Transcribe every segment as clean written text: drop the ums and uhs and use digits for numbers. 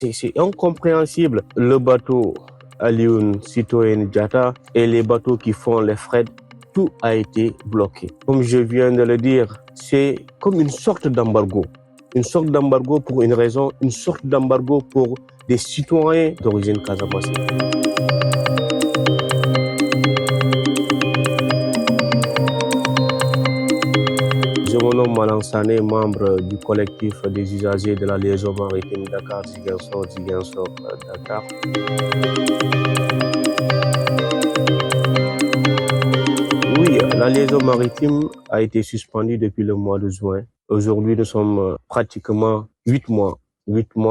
C'est incompréhensible. Le bateau Alioune Sitoé Diatta et les bateaux qui font les frais, tout a été bloqué. Comme je viens de le dire, c'est comme une sorte d'embargo. Une sorte d'embargo pour une raison, une sorte d'embargo pour des citoyens d'origine casamançaise. Je me nomme Malang Sané, membre du collectif des usagers de la liaison maritime Dakar-Ziguinchor-Dakar. Oui, la liaison maritime a été suspendue depuis le mois de juin. Aujourd'hui, nous sommes pratiquement 8 mois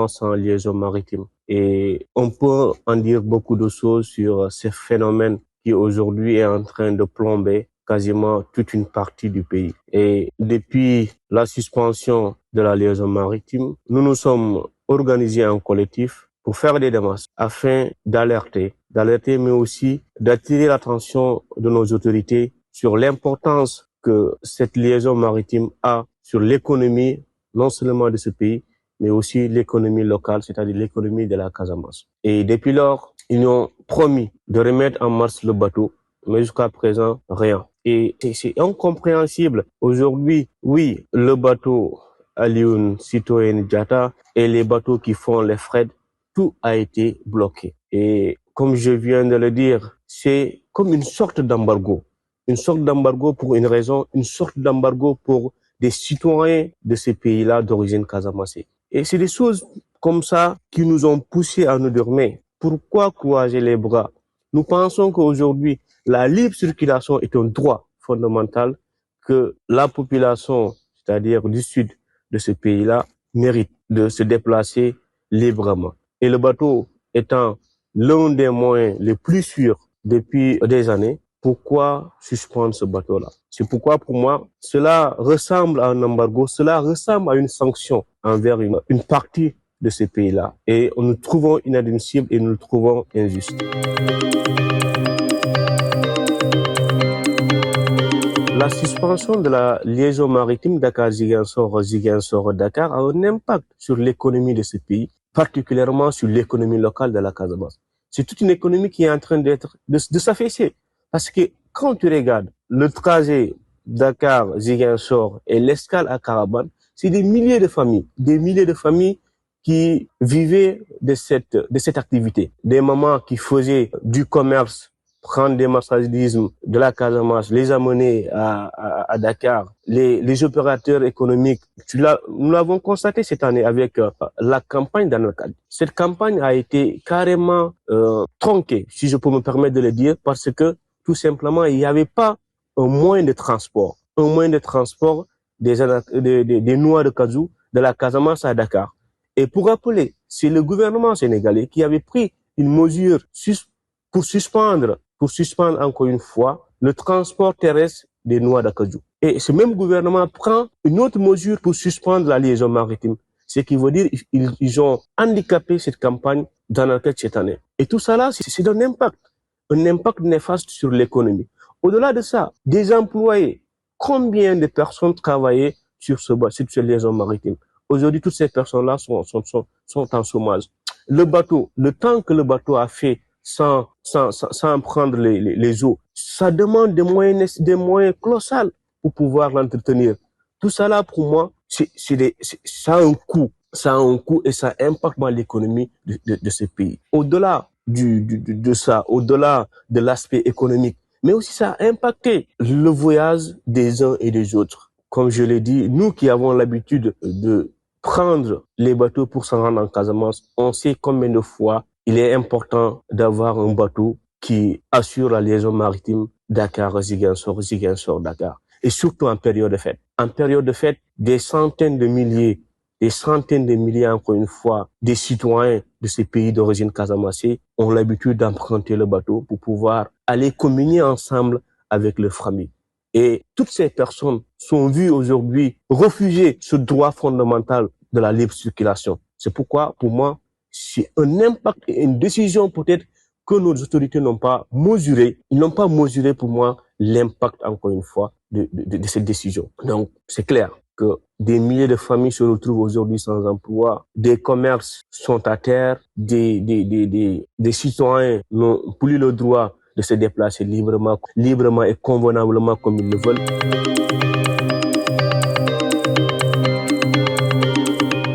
sans liaison maritime. Et on peut en dire beaucoup de choses sur ces phénomènes qui aujourd'hui est en train de plomber quasiment toute une partie du pays. Et depuis la suspension de la liaison maritime, nous nous sommes organisés en collectif pour faire des démarches afin d'alerter, mais aussi d'attirer l'attention de nos autorités sur l'importance que cette liaison maritime a sur l'économie, non seulement de ce pays, mais aussi l'économie locale, c'est-à-dire l'économie de la Casamance. Et depuis lors, ils nous ont promis de remettre en marche le bateau, mais jusqu'à présent, rien. Et c'est incompréhensible. Aujourd'hui, oui, le bateau Alioune Sitoé Diatta et les bateaux qui font les frais, tout a été bloqué. Et comme je viens de le dire, c'est comme une sorte d'embargo. Une sorte d'embargo pour une raison, une sorte d'embargo pour des citoyens de ces pays-là d'origine casamançaise. Et c'est des choses comme ça qui nous ont poussés à nous dire, mais pourquoi croiser les bras? Nous pensons qu'aujourd'hui, la libre circulation est un droit fondamental que la population, c'est-à-dire du sud de ce pays-là, mérite de se déplacer librement. Et le bateau étant l'un des moyens les plus sûrs depuis des années, pourquoi suspendre ce bateau-là? C'est pourquoi, pour moi, cela ressemble à un embargo, cela ressemble à une sanction envers une partie de ces pays-là. Et nous le trouvons inadmissible et nous le trouvons injuste. La suspension de la liaison maritime Dakar-Ziguinchor-Dakar a un impact sur l'économie de ce pays, particulièrement sur l'économie locale de la Casamance. C'est toute une économie qui est en train de s'affaisser. Parce que quand tu regardes le trajet Dakar-Ziguinchor et l'escale à Carabane, c'est des milliers de familles qui vivaient de cette activité. Des mamans qui faisaient du commerce, prendre des marchandises de la Casamance, les amener à Dakar. Les opérateurs économiques, nous l'avons constaté cette année avec la campagne d'Anarkad. Cette campagne a été carrément tronquée, si je peux me permettre de le dire, parce que tout simplement, il n'y avait pas un moyen de transport des noix de cajou de la Casamance à Dakar. Et pour rappeler, c'est le gouvernement sénégalais qui avait pris une mesure pour suspendre encore une fois le transport terrestre des noix de cajou. Et ce même gouvernement prend une autre mesure pour suspendre la liaison maritime. Ce qui veut dire qu'ils ont handicapé cette campagne d'Anarkad cette année. Et tout ça là, c'est un impact néfaste sur l'économie. Au-delà de ça, des employés, combien de personnes travaillaient sur cette liaison maritime? Aujourd'hui, toutes ces personnes-là sont en chômage. Le temps que le bateau a fait sans prendre les eaux, ça demande des moyens colossaux pour pouvoir l'entretenir. Tout ça là, pour moi, ça a un coût. Ça a un coût et ça impacte l'économie de ce pays. Au-delà de ça, au-delà de l'aspect économique, mais aussi ça a impacté le voyage des uns et des autres. Comme je l'ai dit, nous qui avons l'habitude de prendre les bateaux pour s'en rendre en Casamance, on sait combien de fois il est important d'avoir un bateau qui assure la liaison maritime Dakar-Ziguinchor-Dakar. Et surtout en période de fête. En période de fête, des centaines de milliers, encore une fois, des citoyens de ces pays d'origine casamançaise ont l'habitude d'emprunter le bateau pour pouvoir aller communier ensemble avec leurs familles. Et toutes ces personnes sont vues aujourd'hui refuser ce droit fondamental de la libre circulation. C'est pourquoi, pour moi, c'est un impact et une décision peut-être que nos autorités n'ont pas mesuré. Ils n'ont pas mesuré pour moi l'impact, encore une fois, de cette décision. Donc, c'est clair. que des milliers de familles se retrouvent aujourd'hui sans emploi, des commerces sont à terre, des citoyens n'ont plus le droit de se déplacer librement et convenablement comme ils le veulent.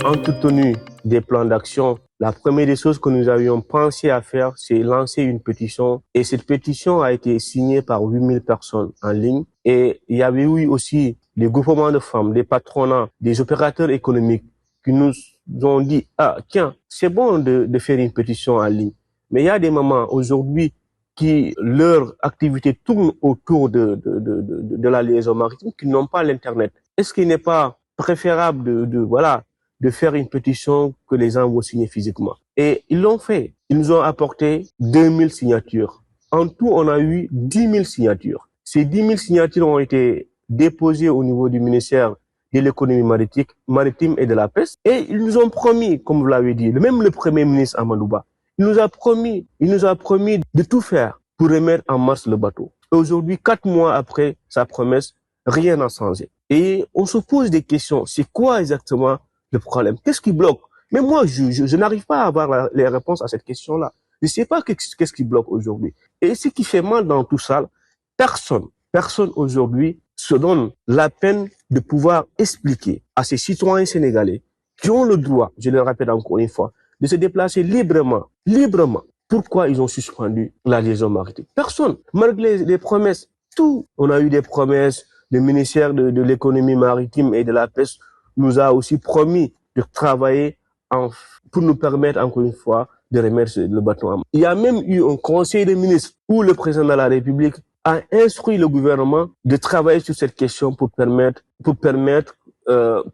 En toute tenue des plans d'action, la première des choses que nous avions pensé à faire, c'est lancer une pétition. Et cette pétition a été signée par 8000 personnes en ligne. Et il y avait eu aussi des groupements de femmes, des patronats, des opérateurs économiques qui nous ont dit, ah, tiens, c'est bon de faire une pétition en ligne. Mais il y a des mamans aujourd'hui qui, leur activité tourne autour de la liaison maritime, qui n'ont pas l'Internet. Est-ce qu'il n'est pas préférable de faire une pétition que les gens vont signer physiquement? Et ils l'ont fait. Ils nous ont apporté 2000 signatures. En tout, on a eu 10 000 signatures. Ces 10 000 signatures ont été déposées au niveau du ministère de l'économie maritime et de la pêche. Et ils nous ont promis, comme vous l'avez dit, même le premier ministre Amadou Ba, il nous a promis de tout faire pour remettre en marche le bateau. Aujourd'hui, 4 mois après sa promesse, rien n'a changé. Et on se pose des questions. C'est quoi exactement le problème? Qu'est-ce qui bloque? Mais moi, je n'arrive pas à avoir les réponses à cette question-là. Je ne sais pas qu'est-ce qui bloque aujourd'hui. Et ce qui fait mal dans tout ça, personne aujourd'hui se donne la peine de pouvoir expliquer à ces citoyens sénégalais qui ont le droit, je le répète encore une fois, de se déplacer librement, pourquoi ils ont suspendu la liaison maritime. Personne, malgré les promesses, on a eu des promesses. Le ministère de l'économie maritime et de la pêche nous a aussi promis de travailler pour nous permettre, encore une fois, de remettre le bateau en main. Il y a même eu un conseil des ministres où le président de la République a instruit le gouvernement de travailler sur cette question pour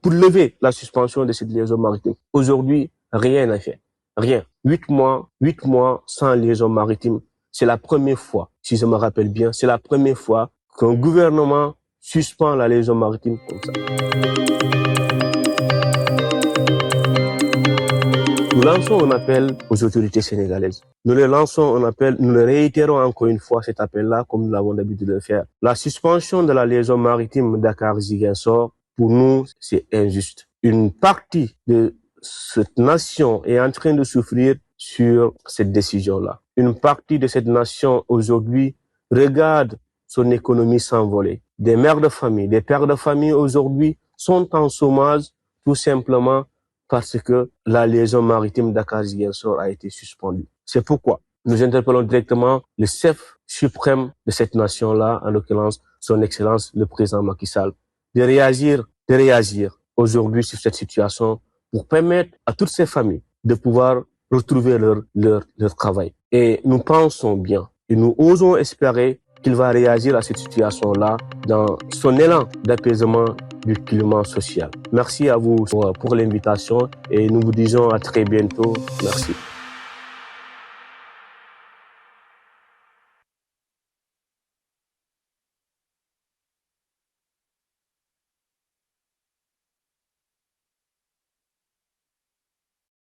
lever la suspension de cette liaison maritime. Aujourd'hui, rien n'est fait. Rien. 8 mois sans liaison maritime. C'est la première fois, si je me rappelle bien, c'est la première fois qu'un gouvernement suspend la liaison maritime comme ça. Nous lançons un appel aux autorités sénégalaises. Nous le réitérons encore une fois cet appel-là, comme nous l'avons l'habitude de le faire. La suspension de la liaison maritime Dakar-Ziguinchor, pour nous, c'est injuste. Une partie de cette nation est en train de souffrir sur cette décision-là. Une partie de cette nation aujourd'hui regarde son économie s'envoler. Des mères de famille, des pères de famille aujourd'hui sont en chômage tout simplement parce que la liaison maritime Dakar-Ziguinchor a été suspendue. C'est pourquoi nous interpellons directement le chef suprême de cette nation-là, en l'occurrence son Excellence le président Macky Sall, de réagir aujourd'hui sur cette situation pour permettre à toutes ces familles de pouvoir retrouver leur travail. Et nous pensons bien et nous osons espérer qu'il va réagir à cette situation-là dans son élan d'apaisement du climat social. Merci à vous pour l'invitation et nous vous disons à très bientôt. Merci.